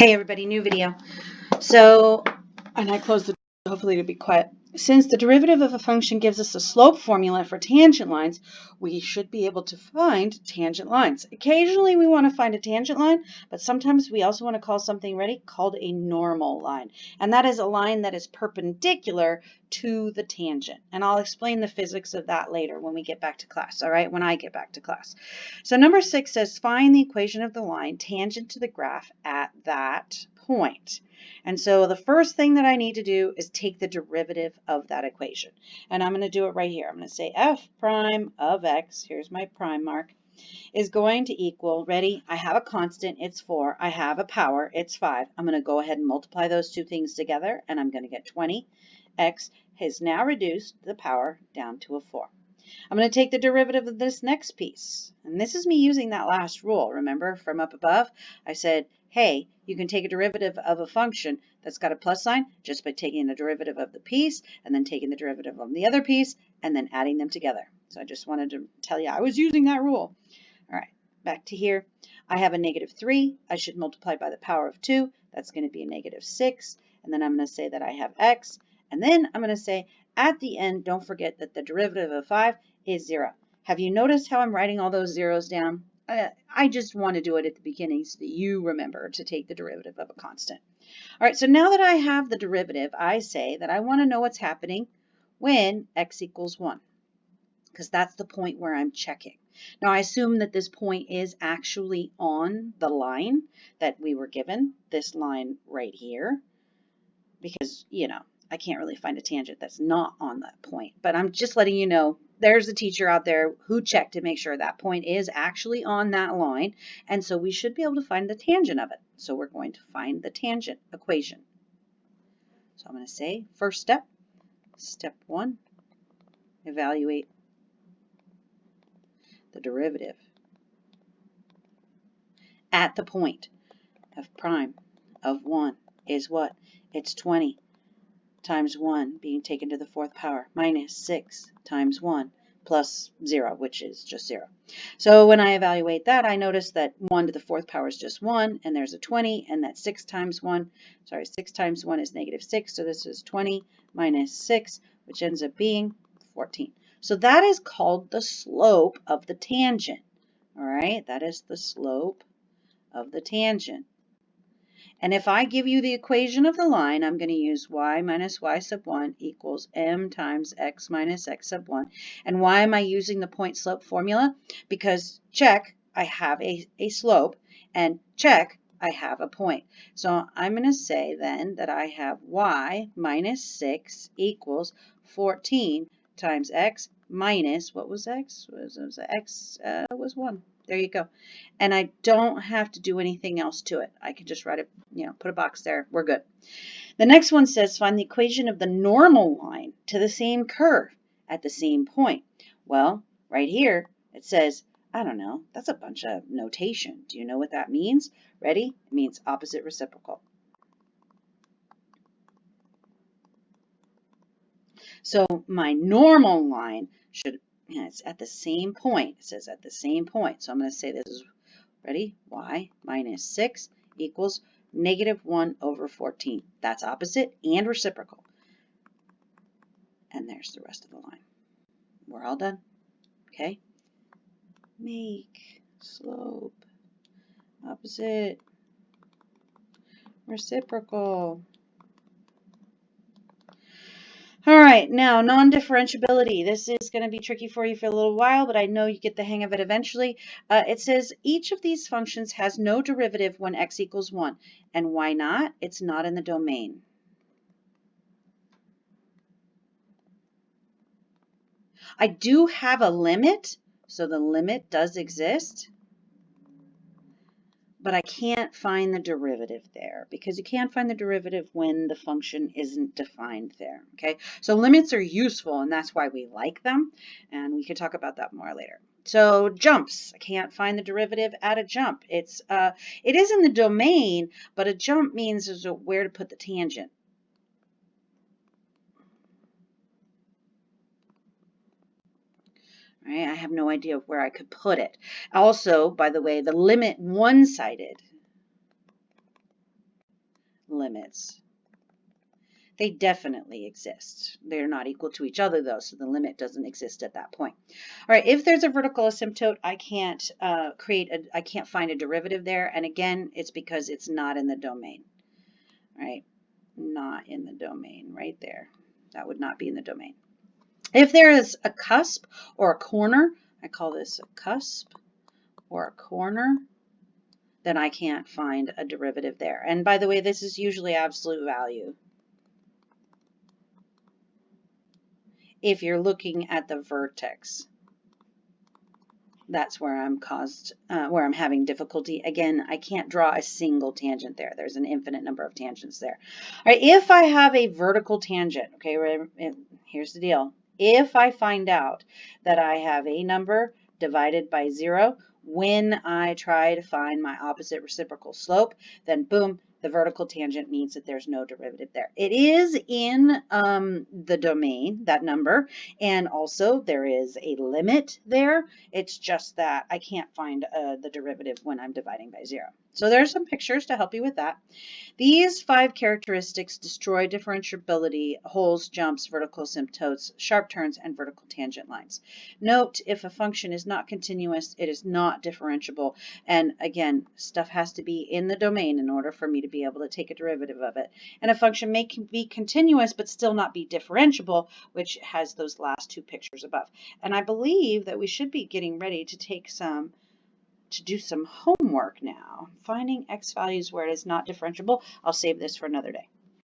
Hey everybody, new video. So, and I closed the door, hopefully it'll be quiet. Since the derivative of a function gives us a slope formula for tangent lines, we should be able to find tangent lines. Occasionally we want to find a tangent line, but sometimes we also want to call something, ready, called a normal line. And that is a line that is perpendicular to the tangent. And I'll explain the physics of that later when we get back to class, all right, when I get back to class. So number 6 says find the equation of the line tangent to the graph at that point. And so the first thing that I need to do is take the derivative of that equation. And I'm going to do it right here. I'm going to say f prime of x, here's my prime mark, is going to equal, ready, I have a constant, it's 4. I have a power, it's 5. I'm going to go ahead and multiply those two things together, and I'm going to get 20. X has now reduced the power down to a 4. I'm going to take the derivative of this next piece. And this is me using that last rule. Remember from up above, I said, hey, you can take a derivative of a function that's got a plus sign just by taking the derivative of the piece and then taking the derivative of the other piece and then adding them together. So I just wanted to tell you I was using that rule. All right, back to here. I have a -3. I should multiply by the power of 2. That's going to be a -6. And then I'm going to say that I have x. And then I'm going to say at the end, don't forget that the derivative of 5 is 0. Have you noticed how I'm writing all those zeros down? I just want to do it at the beginning so that you remember to take the derivative of a constant. All right, so now that I have the derivative, I say that I want to know what's happening when x equals 1, because that's the point where I'm checking. Now, I assume that this point is actually on the line that we were given, this line right here, because, you know, I can't really find a tangent that's not on that point, but I'm just letting you know there's a teacher out there who checked to make sure that point is actually on that line, and so we should be able to find the tangent of it. So we're going to find the tangent equation. So I'm going to say first step, step 1, evaluate the derivative at the point f prime of 1 is what? It's 20. Times 1 being taken to the 4th power minus 6 times 1 plus 0, which is just 0. So when I evaluate that, I notice that 1 to the 4th power is just 1, and there's a 20, and that 6 times 1 is -6, so this is 20 minus 6, which ends up being 14. So that is called the slope of the tangent. All right, that is the slope of the tangent. And if I give you the equation of the line, I'm going to use y minus y sub 1 equals m times x minus x sub 1. And why am I using the point slope formula? Because check, I have a slope, and check, I have a point. So I'm going to say then that I have y minus 6 equals 14 times x minus, what was x? X was 1. There you go. And I don't have to do anything else to it. I can just write it, put a box there. We're good. The next one says find the equation of the normal line to the same curve at the same point. Well, right here it says, I don't know, that's a bunch of notation. Do you know what that means? Ready? It means opposite reciprocal. So my normal line should, it's at the same point. It says at the same point. So I'm going to say this is, ready? Y minus 6 equals -1 over 14. That's opposite and reciprocal. And there's the rest of the line. We're all done. Okay? Make slope opposite reciprocal. All right, now non-differentiability. This is going to be tricky for you for a little while, but I know you get the hang of it eventually. It says each of these functions has no derivative when x equals 1. And why not? It's not in the domain. I do have a limit, so the limit does exist. But I can't find the derivative there because you can't find the derivative when the function isn't defined there, okay? So limits are useful, and that's why we like them, and we can talk about that more later. So jumps, I can't find the derivative at a jump. It is in the domain, but a jump means there's where to put the tangent. Right? I have no idea where I could put it. Also, by the way, the limit one-sided limits. They definitely exist. They're not equal to each other, though, so the limit doesn't exist at that point. All right, if there's a vertical asymptote, I can't I can't find a derivative there, and again, it's because it's not in the domain. All right, not in the domain, right there. That would not be in the domain. If there is a cusp or a corner, I call this a cusp or a corner, then I can't find a derivative there. And by the way, this is usually absolute value. If you're looking at the vertex, that's where where I'm having difficulty. Again, I can't draw a single tangent there. There's an infinite number of tangents there. All right, if I have a vertical tangent, okay, here's the deal. If I find out that I have a number divided by 0, when I try to find my opposite reciprocal slope, then boom, the vertical tangent means that there's no derivative there. It is in the domain, that number, and also there is a limit there. It's just that I can't find the derivative when I'm dividing by 0. So there's some pictures to help you with that. These 5 characteristics destroy differentiability: holes, jumps, vertical asymptotes, sharp turns, and vertical tangent lines. Note, if a function is not continuous, it is not differentiable. And again, stuff has to be in the domain in order for me to be able to take a derivative of it. And a function may be continuous but still not be differentiable, which has those last 2 pictures above. And I believe that we should be getting ready to do some homework now. Finding x values where it is not differentiable. I'll save this for another day.